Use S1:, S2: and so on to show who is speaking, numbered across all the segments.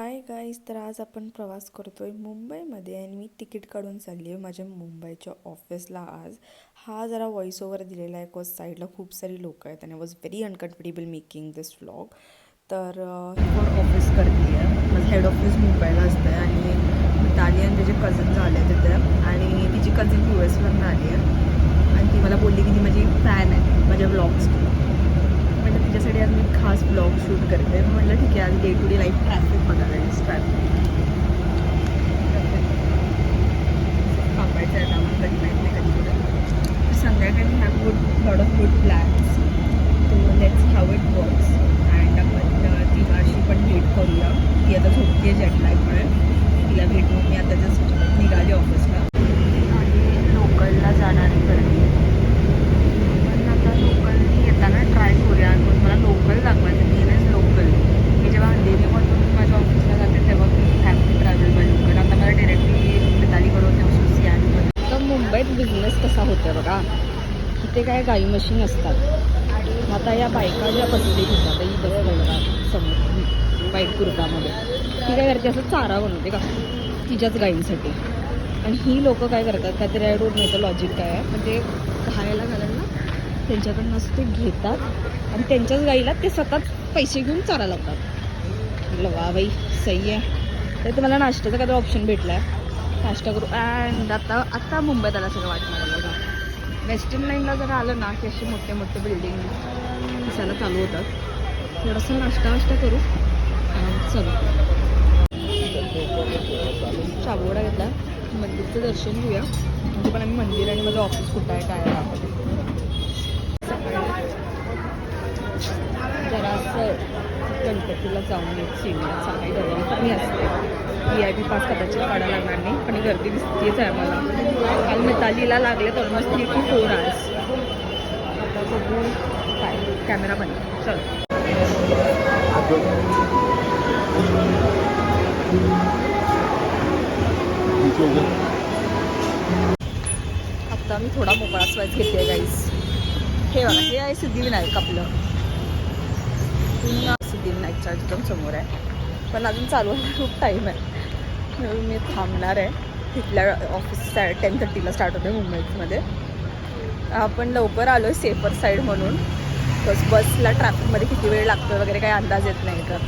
S1: Hi guys, तर आज आपण प्रवास करतोय मुंबईमध्ये आणि मी तिकीट काढून चालली आहे माझ्या मुंबईच्या ऑफिसला. आज हा जरा व्हॉइस ओव्हर दिलेला आहे बिकॉज साईडला खूप सारी लोक आहेत आणि I was very uncomfortable making this vlog. तर कोण ऑफिस करते आहे, माझं हेड ऑफिस मुंबईला असतं आहे आणि मिताली आणि त्याचे कझन झाले तिथे आणि तिची कझन US आली आहे आणि ती मला बोलली की ती माझी फॅन आहे माझ्या व्लॉग्सची. म्हणजे तिच्यासाठी आज मी खास ब्लॉग शूट करते. म्हटलं ठीक आहे, आज day to day life traffic बघायला ट्रॅफिक थांबायचं आहे आम्हाला कधी माहीत नाही कधी कुठं. संध्याकाळी have lot of good plans, तो let's have it works. And आपण तिघाशी पण भेट करूया. ती आता झोपते आहे जेटलॅगमुळे, तिला भेटून मी आता जस्ट निघाली ऑफिसला आणि लोकलला जाणारी गर्दी. पण आता लोकलनी येताना ट्राय करूया. मला लोकल दाखवायचं, मेन इज लोकल. मी जेव्हा अंधेरीमधून माझ्या ऑफिसला जाते तेव्हा मी फॅमिली ट्रॅव्हल बाय लोकल. आता मला डिरेक्टली मितालीकडून तेव्हा सियानी. तर मुंबईत बिझनेस कसा होतो बघा, इथे काय गाई मशीन असतात. आता या बायका ज्या बसले तिथं ही बघा समोर व्हाईट कुर्तामध्ये, ती काय करते असं चारा बनवते का तिच्याच गाईंसाठी. आणि ही लोकं काय करतात काहीतरी आय डोंट नो लॉजिक काय आहे, म्हणजे खायला घालायला त्यांच्याकडनं असं ते घेतात आणि त्यांच्याच गाईला ते स्वतःच पैसे घेऊन चारा लावतात. म्हटलं वा बाई सही आहे. तर तुम्हाला नाश्त्याचा काहीतरी ऑप्शन भेटला आहे, नाश्ता करू. अँड आता मुंबईत आला सगळं वाटणार बघा. वेस्टर्न लाईनला जर आलं ना की असे मोठे मोठे बिल्डिंग दिसायला चालू होतात. थोडंसं नाश्ता करू चलो. चाबोडा घेतला, मंदिरचं दर्शन घेऊया. म्हणजे पण आम्ही मंदिर आणि माझं ऑफिस कुठं आहे काय आहे जरा असं गणपतीला जाऊन एक सिनियर सकाळी गर्दी कमी असते. VIP पास कदाचित काढायला लागणार नाही, पण गर्दी दिसतेच आहे मला. काल मितालीला लागलेत ऑलमोस्ट 3 to 4 hours. आता बघू काय कॅमेरा बंद. चलो आता मी थोडा मोकळा श्वास घेते गाईस. हे बघा, हे आहे सिद्धिविनायक आपलं. सिद्धिविनायकच्या एकदम समोर आहे, पण अजून चालू व्हायला खूप टाईम आहे. म्हणून मी थांबणार आहे. तिथल्या ऑफिस 10:30ला स्टार्ट होते मुंबईमध्ये. आपण लवकर आलो आहे सेफर साईड म्हणून, बस बसला ट्रॅफिकमध्ये किती वेळ लागतो वगैरे काही अंदाज येत नाही. तर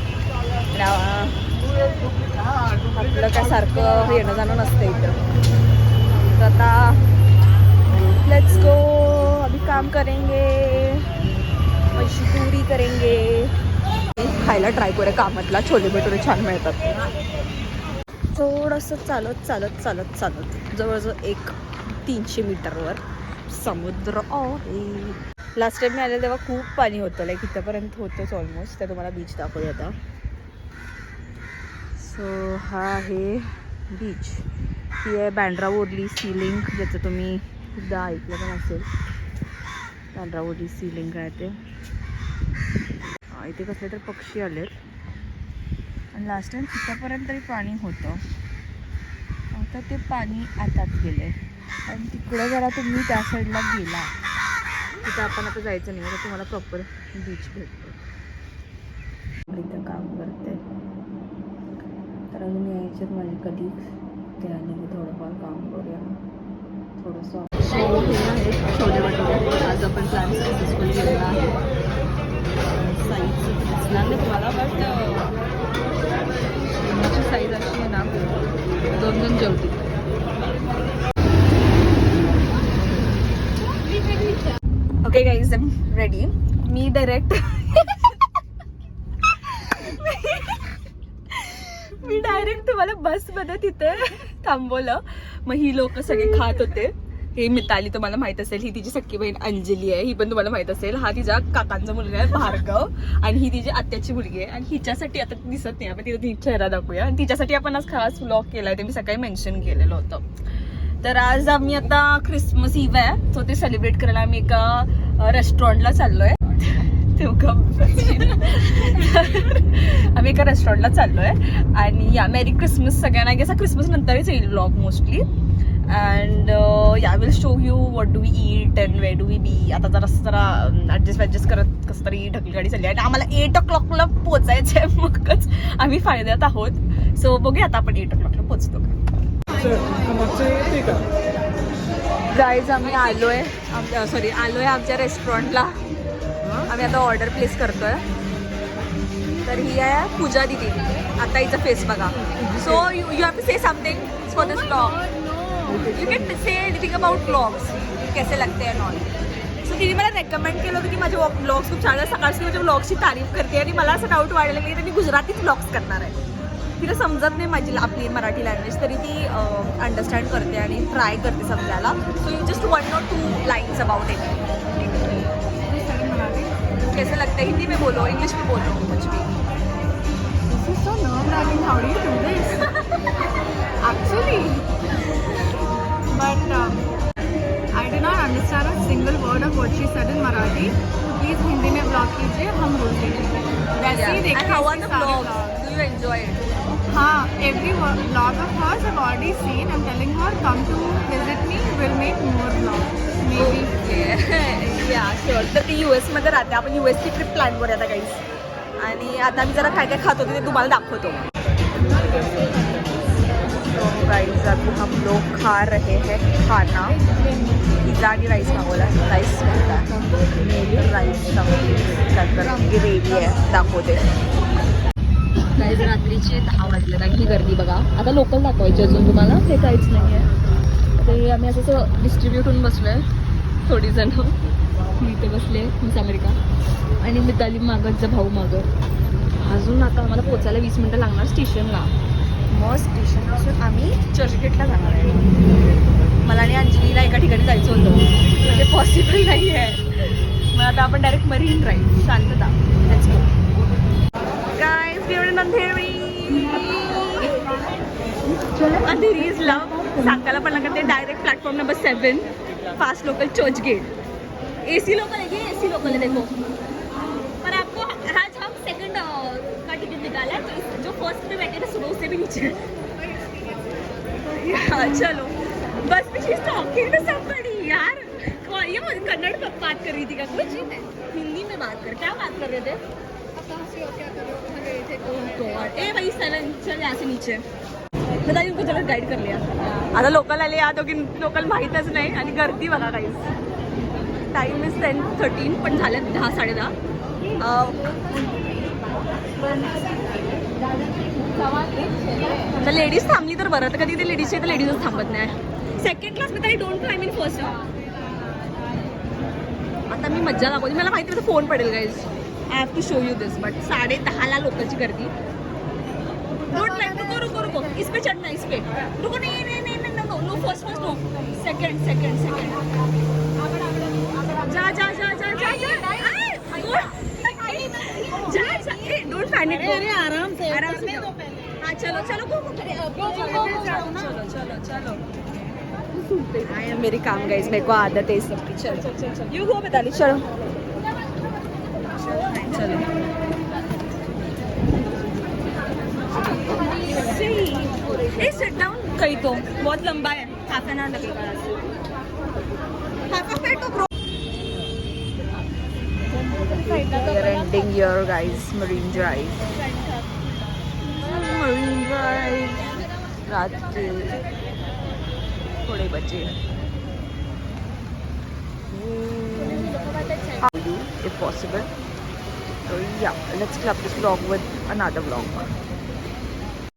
S1: आपलं काय सारखं येणं जाणं नसतं इथं. तर आता लेट्स गो, अभी काम करेंगे, मजदूरी करेंगे. खायला ट्राय करूया कामातला छोले भटुरे छान मिळतात. थोडंसं चालत जवळजवळ 300 मीटरवर समुद्र आहे. लास्ट टाइम मी आले तेव्हा खूप पाणी होतं, लाईक इथंपर्यंत होतंच ऑलमोस्ट. तर तुम्हाला बीच दाखवूया आता. सो हा आहे बीच. ही आहे बँड्रा वोरली सी लिंक, ज्याचं तुम्ही सुद्धा ऐकलं पण असेल. बँड्रा वोरली सी लिंक आहे ते. इथे कसले तर पक्षी आलेत. आणि लास्ट टाइम तिथंपर्यंत तरी पाणी होतं, आता ते पाणी आतात गेलं आहे. आणि तिकडं जरा तुम्ही त्या साईडला गेला तिथं आपण आता जायचं नाही, तर तुम्हाला प्रॉपर बीच भेटतो. इथं काम करते तर अजून यायच्यात माझे कधी ते आले की थोडंफार काम करूया थोडंसं. छोले भटुरे आज आपण प्लॅन सक्सेसफुल केलेला आहे. साईज दिसणार नाही तुम्हाला, बट साईज अशी आहे ना, 2 जेवतील. Okay guys, I am ready. मी डायरेक्ट तुम्हाला बसमध्ये तिथे थांबवलं. मग ही लोक सगळे खात होते. हे मिताली तुम्हाला माहित असेल, ही तिची सख्खी बहीण अंजली आहे, ही पण तुम्हाला माहित असेल. हा तिच्या काकांचा मुलगा आहे भार्गव, आणि ही तिची आत्याची मुलगी आहे. आणि हिच्यासाठी आता दिसत नाही, आपण तिचा चेहरा दाखवूया. आणि तिच्यासाठी आपण आज खास व्लॉग केलाय, ते मी सकाळी मेन्शन केलेलं होतं. तर आज आम्ही आता क्रिसमस इव्ह आहे, तो ते सेलिब्रेट करायला आम्ही एका रेस्टॉरंटला चाललोय. आम्ही एका रेस्टॉरंटला चाललोय. आणि या मेरी क्रिसमस सगळ्यांना. असा क्रिसमस नंतरच येईल व्लॉग मोस्टली. अँड या will show you what do we eat and way do we be. आता जरा ॲडजस्ट करत कसं तरी ढकली गाडी चालली आणि आम्हाला 8 o'clockला पोचायचं आहे, मगच आम्ही फायद्यात आहोत. सो बघूया आता आपण 8 o'clockला पोचतो का. गाईज आम्ही आलोय आमच्या रेस्टॉरंटला. आम्ही आता ऑर्डर प्लेस करतोय. तर ही आहे पूजा दीदी. आता हिचा फेस बघा. So you have to say something for this vlog. You can say anything about vlogs, कैसे लगते हैं नॉन. सो तिने मला रेकमेंड केलं होतं की माझे व्लॉग्स खूप छान आहे. सकाळची माझ्या व्लॉग्सची तारीफ करते आणि मला असं डाऊट वाढायला की त्यांनी गुजरातीत व्लॉग्स करणार आहे. तिला समजत नाही माझी आपली मराठी लँग्वेज, तरी ती अंडरस्टँड करते आणि ट्राय करते समजायला. So you just 1 or 2 lines about it. कैसे लगता है? हिंदी में बोलो, इंग्लिश में बोलो, कुछ भी. This is so nerve-wracking. How do you do this? Actually, but I do not understand a single word of what she said in Marathi. Please Hindi में ब्लॉग कीजिए, हम बोल देंगे. वैसे ही देखिए. And how are the vlogs? Do you enjoy it? हाँ, every vlog of hers I've already seen. I'm telling her, come to visit me. We'll make more vlogs. Maybe. Yeah, sure. तर ती US मध्ये राहते. आपण US ची trip plan करूया आता guys. आणि आता मी जरा काय काय खात होते ते तुम्हाला दाखवतो. तो गाईज अभी हम लोग खा रहे हैं खाना. पिझ्झा आणि राईस मागवला. राईस राईस नंतर ग्रेव्ही आहे, दाखवते. गाईज रात्रीचे 10 वाजले आणि ही गर्दी बघा. आता लोकल दाखवायची अजून तुम्हाला, हे काहीच नाही आहे. आता हे आम्ही असं डिस्ट्रीब्यूट होऊन बसलो आहे. थोडी जण मी इथे बसले, मिस अमेरिका आणि मिताली मागतचा भाऊ मागं. अजून आता आम्हाला पोचायला 20 मिनटं लागणार स्टेशनला. मग स्टेशनपासून आम्ही चर्चगेटला जाणार आहे. मला आणि अंजलीला एका ठिकाणी जायचं होतं, म्हणजे पॉसिबल नाही आहे. मग आता आपण डायरेक्ट मरीन ड्राईव्ह. शांतता. Let's go. Guys, we are in Andheri. Andheri is love. सांगायला पण लागत. Direct platform number 7, fast local Churchgate. AC local है, ये AC लोकल है देखो. पर आपको आज हम सेकंड का टिकट निकाला है, तो जो फर्स्ट में बैठे थे सुबह उससे भी नीचे. चलो बस में शी इज टॉकिंग टू समबडी. यार ये कन्नड़ में बात कर रही थी का कुछ? हिंदी में बात कर. क्या बात कर रहे थे? ए भाई चल यहाँ से नीचे. बताइए उनको जरा गाइड कर लिया. आता लोकल आले. या दोघी लोकल माहीतच नाही आणि गर्दी बघा गाईज. टाईम इज 10:13 पण झाले 10, 10:30. तर लेडीज थांबली तर बरं. तर कधी ते लेडीजचे तर लेडीजच थांबत नाही. सेकंड क्लास मी तरी डोंट क्लाइम इन फर्स्ट. आता मी मज्जा दाखवते. मला माहिती होतं फोन पडेल guys. I have to show you this. But 10:30 लोकलची गर्दी. Don't like. रुको इस पे चढ़ना. इस पे रुको. नहीं नो फर्स्ट नो. सेकंड जा डोंट पैनिक. अरे आराम से हाँ चलो मेरी काम गाइस, मेरे को आदत है इस सब की. चलो यू गो मिताली. चलो सिट डाउन. कहीं तो बहुत लंबा है. हाफ एन आवर लगेगा. We are ending here guys. Marine Drive. रात के थोड़े बचे. If possible. So yeah, let's club this vlog with another vlog.